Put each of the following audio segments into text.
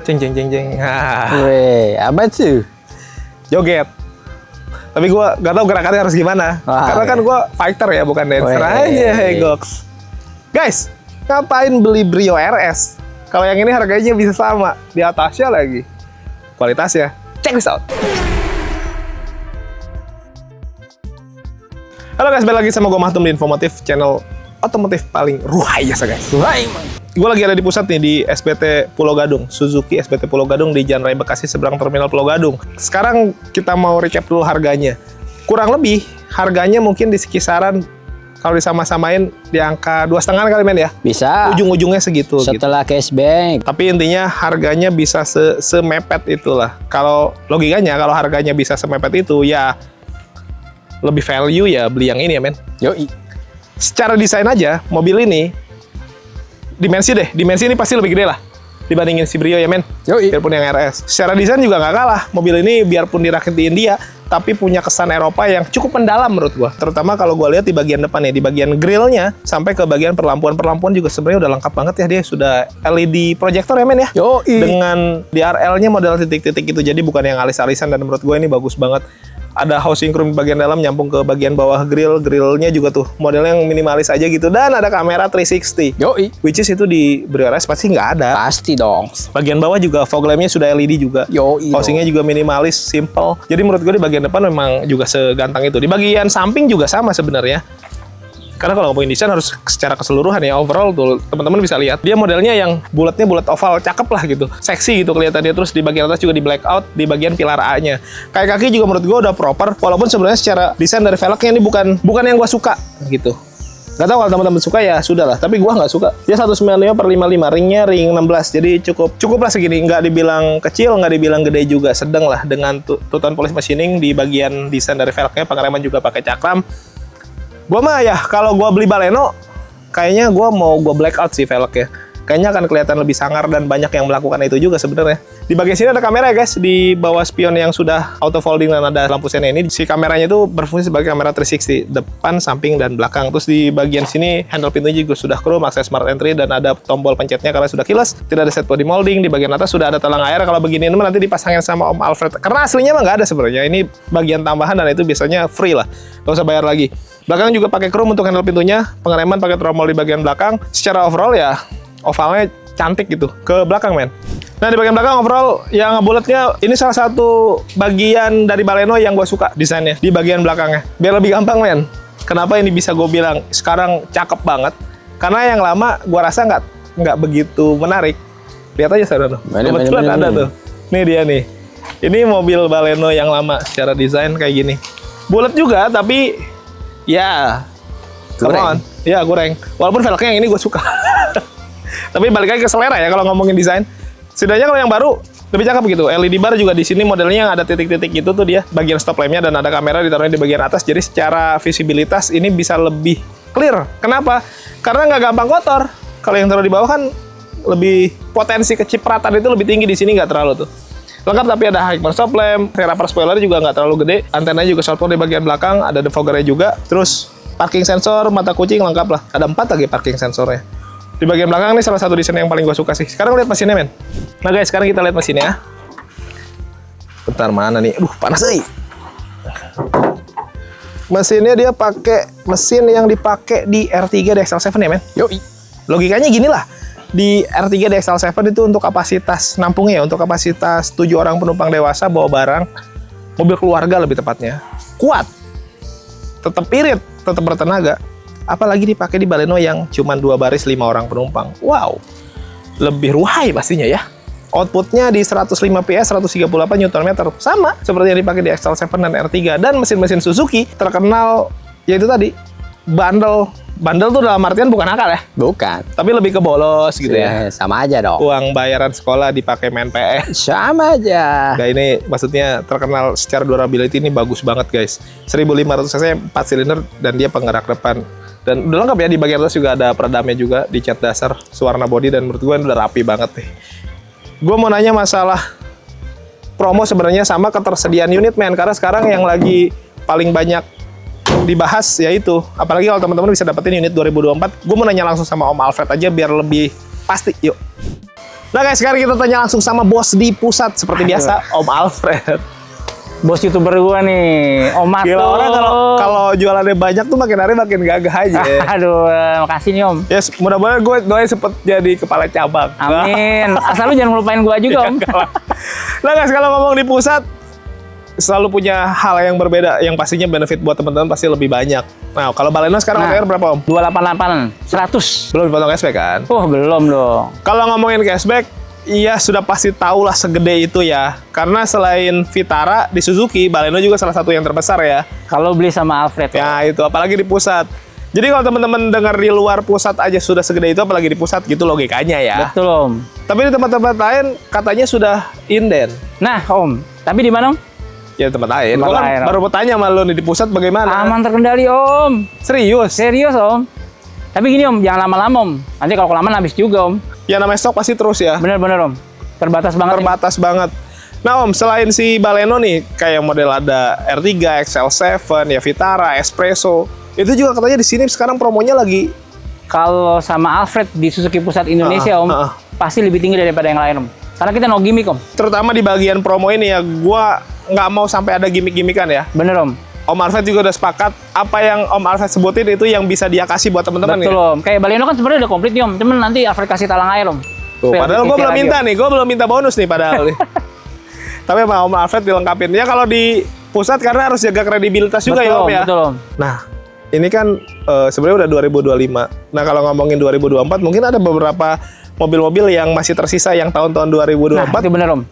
Ceng ceng ceng ceng. Weh, apa tuh? Joget. Tapi gue gak tahu gerakannya harus gimana. Karena kan gue fighter ya, bukan dancer aja. Hey Gox. Guys, ngapain beli Brio RS? Kalau yang ini harganya bisa sama, di atasnya lagi. Kualitasnya, check this out. Halo guys, balik lagi sama gue Mahtum di Infomotif, channel otomotif paling ruhai ya guys. Ruhai. Gue lagi ada di pusat nih, di SPT Pulau Gadung, Suzuki SPT Pulau Gadung di Jalan Raya Bekasi seberang Terminal Pulau Gadung. Sekarang kita mau recap dulu harganya. Kurang lebih harganya mungkin di kisaran, kalau disama-samain di angka 2,5 kali men ya. Bisa. Ujung-ujungnya segitu. Setelah cashback. Tapi intinya harganya bisa semepet itulah. Kalau logikanya, kalau harganya bisa semepet itu ya lebih value ya beli yang ini ya men. Yoi. Secara desain aja, mobil ini dimensi ini pasti lebih gede lah dibandingin si Brio ya men. Yoi. Biarpun yang RS. Secara desain juga nggak kalah. Mobil ini biarpun dirakit di India, tapi punya kesan Eropa yang cukup mendalam menurut gua. Terutama kalau gua lihat di bagian depan ya, di bagian grillnya sampai ke bagian perlampuan ujuga sebenarnya udah lengkap banget ya. Dia sudah LED projector ya men ya. Yoi. Dengan DRL-nya model titik-titik itu, jadi bukan yang alis-alisan, dan menurut gua ini bagus banget. Ada housing room di bagian dalam nyambung ke bagian bawah grillnya juga tuh modelnya yang minimalis aja gitu, dan ada kamera 360. Yoi. Which is itu di Brio RS pasti nggak ada. Pasti dong. Bagian bawah juga fog lampnya sudah LED juga. Yoi. Housingnya juga minimalis, simple. Jadi menurut gue di bagian depan memang juga segantang itu. Di bagian samping juga sama sebenarnya. Karena kalau ngomongin desain harus secara keseluruhan ya, overall tuh teman-teman bisa lihat dia modelnya yang bulat oval, cakep lah gitu, seksi gitu kelihatannya. Terus di bagian atas juga di blackout di bagian pilar A-nya. Kayak kaki juga menurut gue udah proper, walaupun sebenarnya secara desain dari velgnya ini bukan yang gue suka gitu. Gak tau kalau teman-teman suka ya sudah lah, tapi gue nggak suka. Dia 195/55, ringnya ring 16, jadi cukup lah segini. Nggak dibilang kecil, nggak dibilang gede juga, sedang lah dengan two-tone polish machining di bagian desain dari velgnya. Pengereman juga pakai cakram. Gue mah ya, kalau gue beli Baleno, kayaknya gue mau blackout sih velgnya. Kayaknya akan kelihatan lebih sangar dan banyak yang melakukan itu juga sebenarnya. Di bagian sini ada kamera ya guys, di bawah spion yang sudah auto folding dan ada lampu senya ini. Si kameranya itu berfungsi sebagai kamera 360, depan, samping, dan belakang. Terus di bagian sini handle pintunya juga sudah chrome, akses smart entry, dan ada tombol pencetnya karena sudah keyless. Tidak ada set body molding. Di bagian atas sudah ada talang air. Kalau begini nanti dipasangin sama Om Alfred. Karena aslinya mah nggak ada sebenarnya. Ini bagian tambahan dan itu biasanya free lah, nggak usah bayar lagi. Belakang juga pakai chrome untuk handle pintunya, pengereman pakai tromol di bagian belakang. Secara overall ya, ovalnya cantik gitu ke belakang men. Nah di bagian belakang overall yang bulatnya ini salah satu bagian dari Baleno yang gue suka desainnya di bagian belakangnya. Biar lebih gampang men. Kenapa ini bisa gue bilang sekarang cakep banget? Karena yang lama gue rasa nggak begitu menarik. Lihat aja saudara. Kebetulan ada tuh. Nih dia nih. Ini mobil Baleno yang lama secara desain kayak gini. Bulat juga tapi ya, goreng. Ya goreng. Walaupun velgnya yang ini gue suka. Tapi balik lagi ke selera ya kalau ngomongin desain. Setidaknya kalau yang baru lebih cakep gitu. LED bar juga di sini modelnya yang ada titik-titik itu tuh dia. Bagian stop lampnya dan ada kamera ditaruhnya di bagian atas. Jadi secara visibilitas ini bisa lebih clear. Kenapa? Karena nggak gampang kotor. Kalau yang taruh di bawah kan lebih potensi kecipratan itu lebih tinggi, di sini nggak terlalu tuh. Lengkap tapi ada high stop lamp, rear upper spoiler juga nggak terlalu gede, antenanya juga short di bagian belakang, ada defoggernya juga, terus parking sensor, mata kucing lengkap lah, ada 4 lagi parking sensornya. Di bagian belakang ini salah satu desain yang paling gue suka sih. Sekarang lihat mesinnya men. Nah guys, sekarang kita lihat mesinnya. Bentar mana nih? Aduh panas nih. Mesinnya dia pakai mesin yang dipakai di R3 DXL7 ya men. Yoi. Logikanya gini lah. Di R3 DXL7 itu untuk kapasitas nampungnya ya, untuk kapasitas 7 orang penumpang dewasa bawa barang, mobil keluarga lebih tepatnya, kuat, tetap irit, tetap bertenaga. Apalagi dipakai di Baleno yang cuma 2 baris 5 orang penumpang. Wow, lebih ruhai pastinya ya. Outputnya di 105 PS, 138 Nm, sama seperti yang dipakai di XL7 dan R3. Dan mesin-mesin Suzuki terkenal yaitu tadi bandel tuh dalam artian bukan akal ya? Bukan. Tapi lebih ke bolos gitu ya. Sama aja dong. Uang bayaran sekolah dipakai main PS. Sama aja. Nah ini maksudnya terkenal secara durability ini bagus banget guys. 1500 cc 4 silinder dan dia penggerak depan. Dan udah lengkap ya, di bagian atas juga ada peredamnya juga, di cat dasar, warna body, dan menurut gue udah rapi banget nih. Gue mau nanya masalah promo sebenarnya sama ketersediaan unit men. Karena sekarang yang lagi paling banyak dibahas yaitu, apalagi kalau teman-teman bisa dapetin unit 2024. Gue mau nanya langsung sama Om Alfred aja biar lebih pasti. Yuk. Nah guys, sekarang kita tanya langsung sama bos di pusat seperti biasa, Om Alfred. Bos YouTuber gua nih, Om Mato. Gila, orang kalau jualannya banyak tuh makin hari makin gagah aja. Aduh, makasih nih Om. Ya, mudah-mudahan gue doain sempet jadi kepala cabang. Amin. Asal lu jangan ngelupain gua juga Om. Nah guys, kalau ngomong di pusat selalu punya hal yang berbeda, yang pastinya benefit buat teman-teman pasti lebih banyak. Nah, kalau Baleno sekarang OTR berapa Om? 288, 100. Belum dipotong cashback kan? Belum dong. Kalau ngomongin cashback, iya sudah pasti tahu lah segede itu ya. Karena selain Vitara di Suzuki, Baleno juga salah satu yang terbesar ya. Kalau beli sama Alfred. Ya itu, apalagi di pusat. Jadi kalau teman-teman dengar di luar pusat aja sudah segede itu, apalagi di pusat gitu logikanya ya. Betul Om. Tapi di tempat-tempat lain katanya sudah inden. Nah Om, tapi di mana Om? Ya tempat lain. Tempat Gua kan lain, Om. baru mau tanya sama lo nih di pusat bagaimana? Aman terkendali Om. Serius? Serius Om. Tapi gini Om, jangan lama-lama Om. Nanti kalau kelamaan habis juga Om. Ya namanya stok pasti terus ya. Bener-bener Om. Terbatas banget. Terbatas banget. Nah Om, selain si Baleno nih, kayak model ada R3, XL7, ya Vitara, Espresso, itu juga katanya di sini sekarang promonya lagi. Kalau sama Alfred di Suzuki Pusat Indonesia Om, pasti lebih tinggi daripada yang lain Om. Karena kita no gimmick Om. Terutama di bagian promo ini ya, gua nggak mau sampai ada gimmick-gimmickan ya. Bener Om. Om Alfred juga udah sepakat apa yang Om Alfred sebutin itu yang bisa dia kasih buat teman-teman Betul ya. Om. Kayak Baleno kan sebenarnya udah komplit nih Om. Cuman nanti Alfred kasih talang air Om. Tuh, padahal gue belum minta nih, gue belum minta bonus nih padahal. Tapi sama Om Alfred dilengkapin. Ya kalau di pusat karena harus jaga kredibilitas juga ya Om ya. Betul Om. Nah, ini kan sebenarnya udah 2025. Nah, kalau ngomongin 2024 mungkin ada beberapa mobil-mobil yang masih tersisa yang tahun-tahun 2024. Nah, itu bener Om.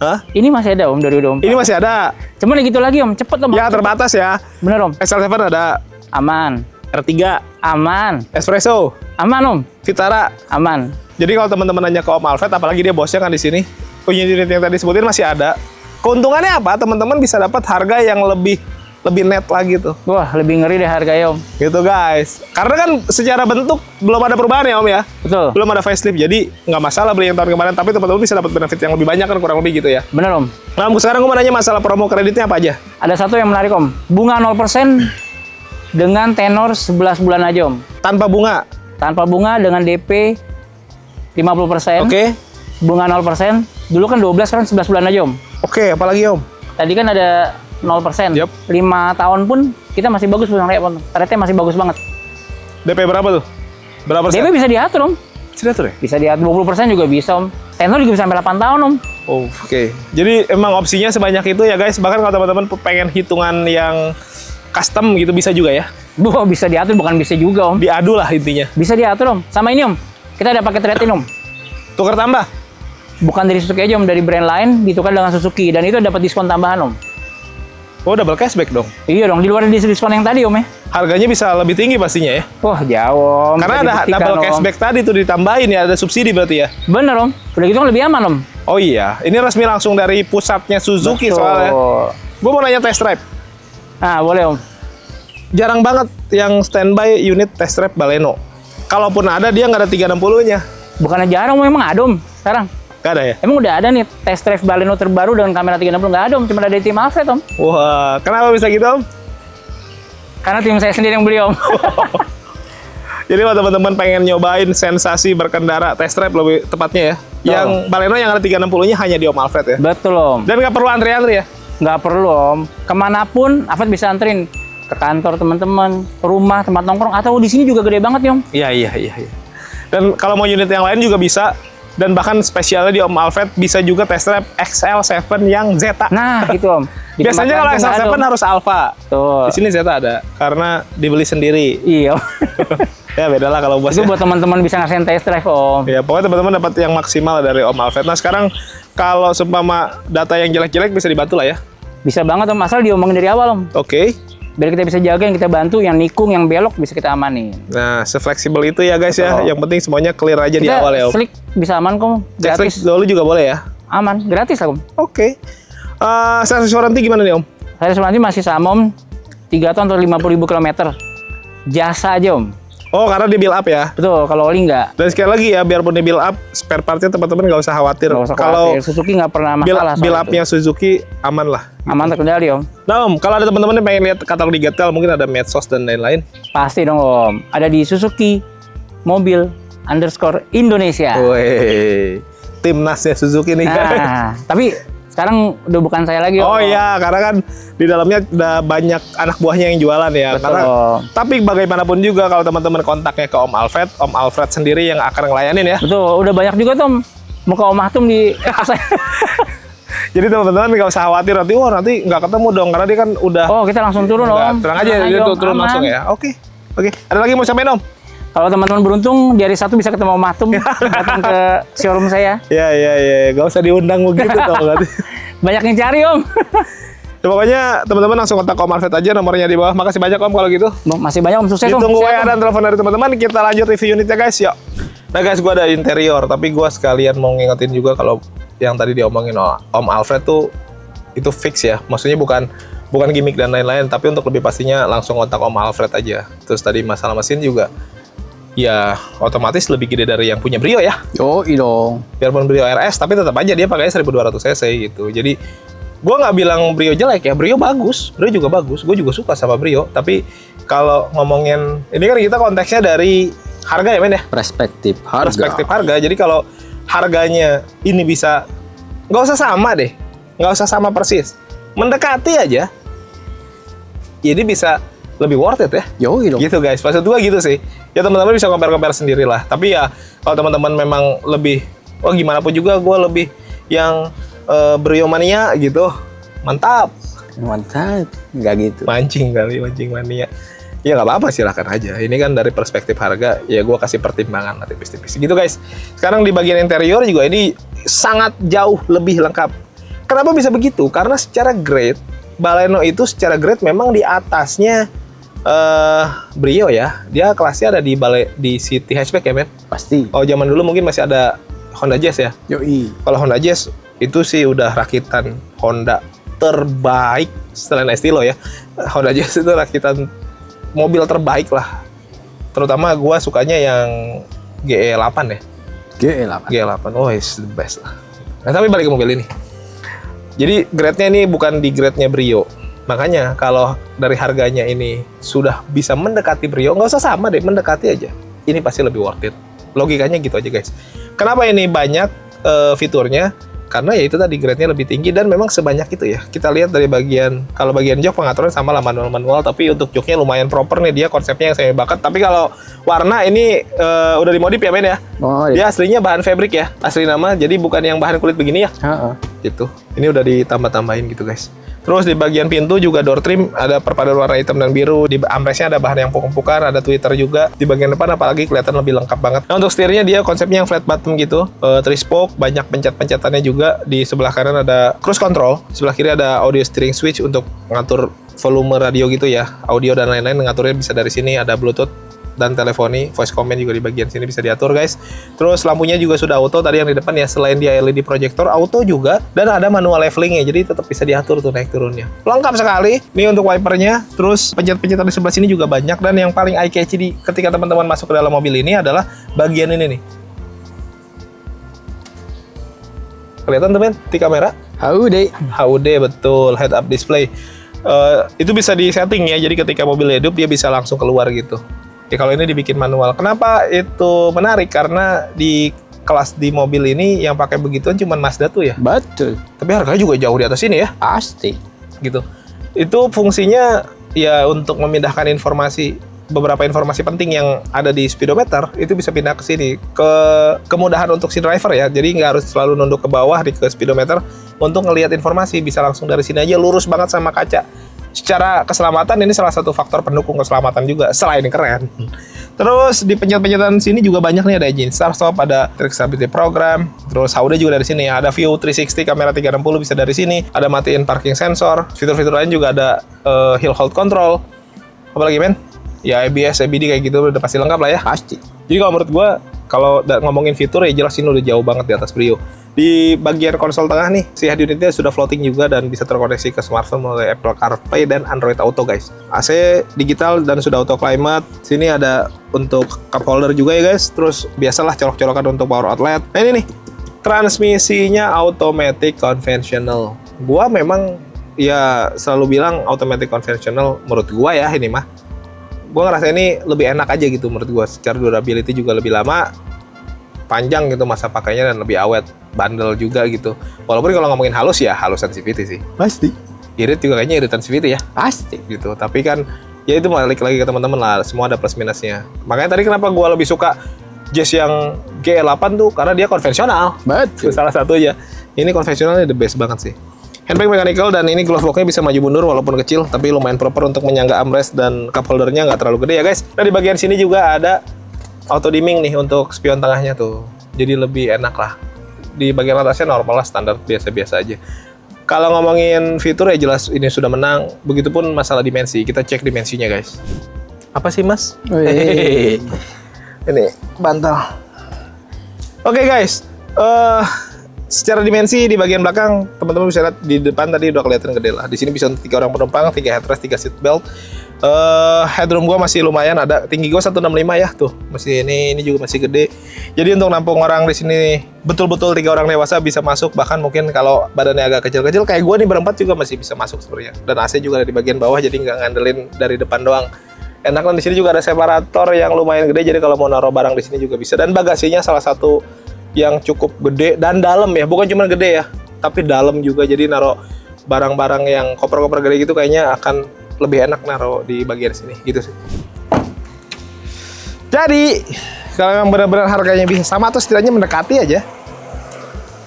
Hah? Ini masih ada Om 2024. Ini masih ada. Cuman gitu lagi Om, cepet Om. Ya terbatas ya. Bener Om. XL7 ada. Aman. R3. Aman. Espresso. Aman Om. Vitara. Aman. Jadi kalau teman-teman nanya ke Om Alfred, apalagi dia bosnya kan di sini, unit-unit yang tadi sebutin masih ada. Keuntungannya apa? Teman-teman bisa dapat harga yang lebih net lagi tuh. Wah, lebih ngeri deh harganya Om. Gitu guys. Karena kan secara bentuk belum ada perubahan ya Om ya. Betul. Belum ada facelift, jadi nggak masalah beli yang tahun kemarin. Tapi teman-teman bisa dapat benefit yang lebih banyak kan kurang lebih gitu ya. Bener Om. Nah, sekarang gue mau nanya masalah promo kreditnya apa aja? Ada satu yang menarik Om. Bunga 0% dengan tenor 11 bulan aja Om. Tanpa bunga. Tanpa bunga dengan DP 50%. Oke. Bunga 0%. Dulu kan 12, sekarang 11 bulan aja Om. Oke, apalagi Om? Tadi kan ada 0%. Yup. 5 tahun pun kita masih bagus Bang Rep. Rate masih bagus banget. DP berapa tuh? Berapa persen? DP bisa diatur Om. Bisa diatur ya? Bisa diatur 20% juga bisa Om. Tenor juga bisa sampai 8 tahun Om. Oh, oke. Jadi emang opsinya sebanyak itu ya guys. Bahkan kalau teman-teman pengen hitungan yang custom gitu bisa juga ya? Wah, bisa diatur, bukan bisa juga Om. Diadu lah intinya. Bisa diatur Om. Sama ini Om. Kita ada paket trade-in Om. Tukar tambah? Bukan dari Suzuki aja Om, dari brand lain ditukar dengan Suzuki. Dan itu dapat diskon tambahan Om. Oh, double cashback dong? Iya dong, di luar diskon yang tadi Om ya. Harganya bisa lebih tinggi pastinya ya? Wah, jauh Om. Karena ada double cashback tadi tuh ditambahin ya, ada subsidi berarti ya? Bener Om. Udah gitu kan lebih aman Om. Oh iya, ini resmi langsung dari pusatnya Suzuki. Betul. Soalnya. Gue mau nanya test drive. Nah, boleh Om. Jarang banget yang standby unit test drive Baleno. Kalaupun ada, dia nggak ada 360-nya. Bukannya jarang, memang ada Om sekarang. Nggak ada ya? Emang udah ada nih test drive Baleno terbaru dengan kamera 360, nggak ada Om, cuma ada di tim Alfred Om. Wah, kenapa bisa gitu Om? Karena tim saya sendiri yang beli Om. Jadi kalau teman-teman pengen nyobain sensasi berkendara test drive lebih tepatnya ya, yang Baleno yang ada 360-nya hanya di Om Alfred ya? Betul Om. Dan nggak perlu antri-antri ya? Nggak perlu Om. Kemanapun Alfred bisa anterin. Ke kantor teman-teman, ke rumah, tempat nongkrong, atau di sini juga gede banget ya Om. Iya. Dan kalau mau unit yang lain juga bisa. Dan bahkan spesialnya di Om Alfred bisa juga test drive XL7 yang Zeta. Nah, itu Om. Biasanya kalau XL7 harus Alpha. Tuh. Di sini Zeta ada karena dibeli sendiri. Iya. Ya beda lah kalau bos. Itu buat teman-teman bisa ngasihin test drive Om. Ya pokoknya teman-teman dapat yang maksimal dari Om Alfred. Nah sekarang kalau seumpama data yang jelek-jelek bisa dibantu lah ya. Bisa banget Om, asal diomongin dari awal Om. Oke. Biar kita bisa jaga, yang kita bantu, yang nikung, yang belok bisa kita amanin. Nah, sefleksibel itu ya guys ya. Yang penting semuanya clear aja di awal ya Om. Slick bisa aman kok, gratis. Cek dulu juga boleh ya? Aman, gratis lah Om. Oke. Service warranty gimana nih Om? Service warranty masih sama Om, 3 tahun atau 50.000 km. Jasa aja Om. Oh, karena di build up ya? Betul, kalau oli nggak. Dan sekali lagi ya, biarpun di build up, spare partnya teman-teman nggak usah khawatir. Kalau Suzuki nggak pernah masalah. Build upnya Suzuki aman lah. Aman terkendali Om. Nah Om, kalau ada teman-teman yang pengen lihat katalog digital, mungkin ada medsos dan lain-lain. Pasti dong Om. Ada di Suzuki Mobil _ Indonesia. Woi. timnasnya Suzuki nih. Nah, tapi sekarang udah bukan saya lagi. Oh iya, karena kan di dalamnya udah banyak anak buahnya yang jualan ya. Betul. Karena, tapi bagaimanapun juga kalau teman-teman kontaknya ke Om Alfred sendiri yang akan ngelayanin ya. Betul, udah banyak juga Tom. Muka Om Mahtum di saya. Jadi teman-teman nggak usah khawatir nanti nggak ketemu dong, karena dia kan udah. Oh, kita langsung turun Om. Tenang aja, dia turun langsung ya. Oke. Ada lagi mau sampein Om? Kalau teman-teman beruntung di hari Sabtu bisa ketemu Om Mahtum datang ke showroom saya. Ya, nggak usah diundang begitu tau nggak? Banyak yang cari Om. Ya, pokoknya teman-teman langsung kontak Om Alfred aja, nomornya di bawah. Makasih banyak Om kalau gitu. Masih banyak Om, sukses Om. Ditunggu WA dan telepon dari teman-teman. Kita lanjut review unitnya guys, yuk. Nah guys, gue ada interior, tapi gue sekalian mau ngingetin juga kalau yang tadi diomongin Om Alfred tuh itu fix ya. Maksudnya bukan gimmick dan lain-lain, tapi untuk lebih pastinya langsung kontak Om Alfred aja. Terus tadi masalah mesin juga, ya otomatis lebih gede dari yang punya Brio ya. Yoi dong. Biarpun Brio RS, tapi tetap aja dia pakai 1200 cc gitu. Jadi gue nggak bilang Brio jelek ya, Brio bagus, Brio juga bagus. Gue juga suka sama Brio. Tapi kalau ngomongin ini kan kita konteksnya dari harga ya men ya. Perspektif harga. Jadi kalau harganya ini bisa nggak usah sama deh, nggak usah sama persis, mendekati aja. Jadi bisa lebih worth it ya. Yoi dong. Gitu guys, maksud gue gitu sih. Ya teman-teman bisa compare sendiri lah. Tapi ya kalau teman-teman memang lebih, gimana pun juga gue lebih yang Brio mania gitu, mantap, nggak gitu. mancing mania. Ya nggak apa-apa, silahkan aja. Ini kan dari perspektif harga, ya gue kasih pertimbangan lah tipis-tipis gitu guys. Sekarang di bagian interior juga ini sangat jauh lebih lengkap. Kenapa bisa begitu? Karena secara grade Baleno itu secara grade memang di atasnya Brio ya. Dia kelasnya ada di City Hatchback ya men? Pasti. Oh zaman dulu mungkin masih ada Honda Jazz ya? Yoi. Kalau Honda Jazz itu sih udah rakitan Honda terbaik selain Estilo ya. Honda Jazz itu rakitan mobil terbaik lah. Terutama gue sukanya yang GE8 ya. GE8. Oh, it's the best lah. Nah, tapi balik ke mobil ini. Jadi grade-nya ini bukan di grade-nya Brio. Makanya kalau dari harganya ini sudah bisa mendekati Brio, nggak usah sama deh, mendekati aja. Ini pasti lebih worth it. Logikanya gitu aja guys. Kenapa ini banyak fiturnya? Karena ya itu tadi grade-nya lebih tinggi dan memang sebanyak itu ya. Kita lihat dari kalau bagian jok pengaturan sama lah manual, tapi untuk joknya lumayan proper nih, dia konsepnya yang saya bakat. Tapi kalau warna ini udah dimodif ya men ya. Dia aslinya bahan fabric ya, asli nama, jadi bukan yang bahan kulit begini ya. Gitu. Ini udah ditambah-tambahin gitu guys. Terus di bagian pintu juga door trim ada perpaduan warna hitam dan biru. Di armrestnya ada bahan yang empuk-empukan, ada tweeter juga. Di bagian depan apalagi kelihatan lebih lengkap banget. Nah untuk setirnya dia konsepnya yang flat bottom gitu, 3 spoke, banyak pencet-pencetannya juga. Di sebelah kanan ada cruise control, sebelah kiri ada audio steering switch untuk ngatur volume radio gitu ya, audio dan lain-lain. Ngaturnya bisa dari sini, ada bluetooth dan teleponi, voice command juga di bagian sini bisa diatur guys. Terus lampunya juga sudah auto tadi yang di depan ya, selain dia LED projector auto juga, dan ada manual levelingnya, jadi tetap bisa diatur tuh naik turunnya. Lengkap sekali. Ini untuk wipernya, terus pencet-pencetan di sebelah sini juga banyak, dan yang paling eye catchy ketika teman-teman masuk ke dalam mobil ini adalah bagian ini nih. Kelihatan tuh men di kamera? HUD betul, head up display. Itu bisa di setting ya, jadi ketika mobil hidup dia bisa langsung keluar gitu. Ya kalau ini dibikin manual. Kenapa itu menarik? Karena di kelas di mobil ini yang pakai begituan cuma Mazda tuh ya. Betul. Tapi harganya juga jauh di atas ini ya. Pasti. Gitu. Itu fungsinya ya untuk memindahkan beberapa informasi penting yang ada di speedometer itu bisa pindah ke sini. Kemudahan untuk si driver ya. Jadi nggak harus selalu nunduk ke bawah ke speedometer untuk ngelihat informasi, bisa langsung dari sini aja, lurus banget sama kaca. Secara keselamatan ini salah satu faktor pendukung keselamatan juga, selain keren. Terus di pencet-pencetan sini juga banyak nih, ada engine start stop, ada track stability program, terus HUD juga dari sini, ada view 360 kamera 360 bisa dari sini, ada matiin parking sensor, fitur-fitur lain juga ada hill hold control. Apalagi men? Ya ABS, ABD kayak gitu udah pasti lengkap lah ya. Pasti. Jadi kalau menurut gua kalau ngomongin fitur ya jelas ini udah jauh banget di atas Brio. Di bagian konsol tengah nih, si head unitnya sudah floating juga dan bisa terkoneksi ke smartphone melalui Apple CarPlay dan Android Auto guys. AC digital dan sudah auto climate. Sini ada untuk cup holder juga ya guys. Terus biasalah colok-colokan untuk power outlet. Nah ini nih, transmisinya automatic conventional. Gua memang ya selalu bilang automatic conventional menurut gua ya ini mah. Gua ngerasa ini lebih enak aja gitu menurut gua. Secara durability juga lebih lama. panjang gitu masa pakainya dan lebih awet, bandel juga gitu. Walaupun kalau ngomongin halus ya halus sensitivity sih. Pasti. Irit juga kayaknya irit sensitivity ya. Pasti. Gitu. Tapi kan ya itu balik lagi ke teman-teman lah, semua ada plus minusnya. Makanya tadi kenapa gua lebih suka Jazz yang GL8 tuh karena dia konvensional. Betul. Salah satu aja. Ini konvensionalnya the best banget sih. Handbrake mechanical dan ini glove locknya bisa maju mundur walaupun kecil, tapi lumayan proper untuk menyangga armrest dan cup holdernya nggak terlalu gede ya guys. Nah di bagian sini juga ada auto dimming nih untuk spion tengahnya tuh. Jadi lebih enak lah. Di bagian atasnya normal lah, standar biasa-biasa aja. Kalau ngomongin fitur ya jelas ini sudah menang. Begitupun masalah dimensi. Kita cek dimensinya guys. Apa sih mas? Ini bantal. Oke guys. Secara dimensi di bagian belakang teman-teman bisa lihat di depan tadi udah kelihatan gede lah. Di sini bisa untuk 3 orang penumpang, 3 headrest, 3 seat belt. Headroom gua masih lumayan ada. Tinggi gua 165 ya tuh. Masih ini juga masih gede. Jadi untuk nampung orang di sini betul-betul 3 orang dewasa bisa masuk, bahkan mungkin kalau badannya agak kecil-kecil kayak gua nih berempat juga masih bisa masuk sebenarnya. Dan AC juga ada di bagian bawah jadi nggak ngandelin dari depan doang. Enak kan di sini juga ada separator yang lumayan gede jadi kalau mau naruh barang di sini juga bisa. Dan bagasinya salah satu yang cukup gede dan dalam ya, bukan cuma gede ya, tapi dalam juga. Jadi naruh barang-barang yang koper-koper gede gitu kayaknya akan lebih enak naruh di bagian sini gitu sih. Jadi kalau memang benar-benar harganya bisa sama atau setidaknya mendekati aja,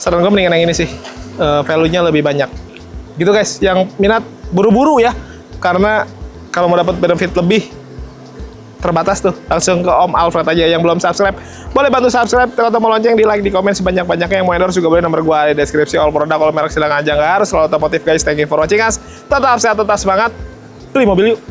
saran gue mendingan yang ini sih, value-nya lebih banyak gitu guys. Yang minat buru-buru ya, karena kalau mau dapat benefit lebih terbatas tuh, langsung ke Om Alfred aja. Yang belum subscribe boleh bantu subscribe, tekan tombol lonceng, di like, di komen sebanyak-banyaknya. Yang mau endorse juga boleh, nomor gua ada di deskripsi. All produk, all merek silakan aja, nggak harus selalu otomotif guys. Thank you for watching us, tetap sehat, tetap semangat, beli mobil yuk.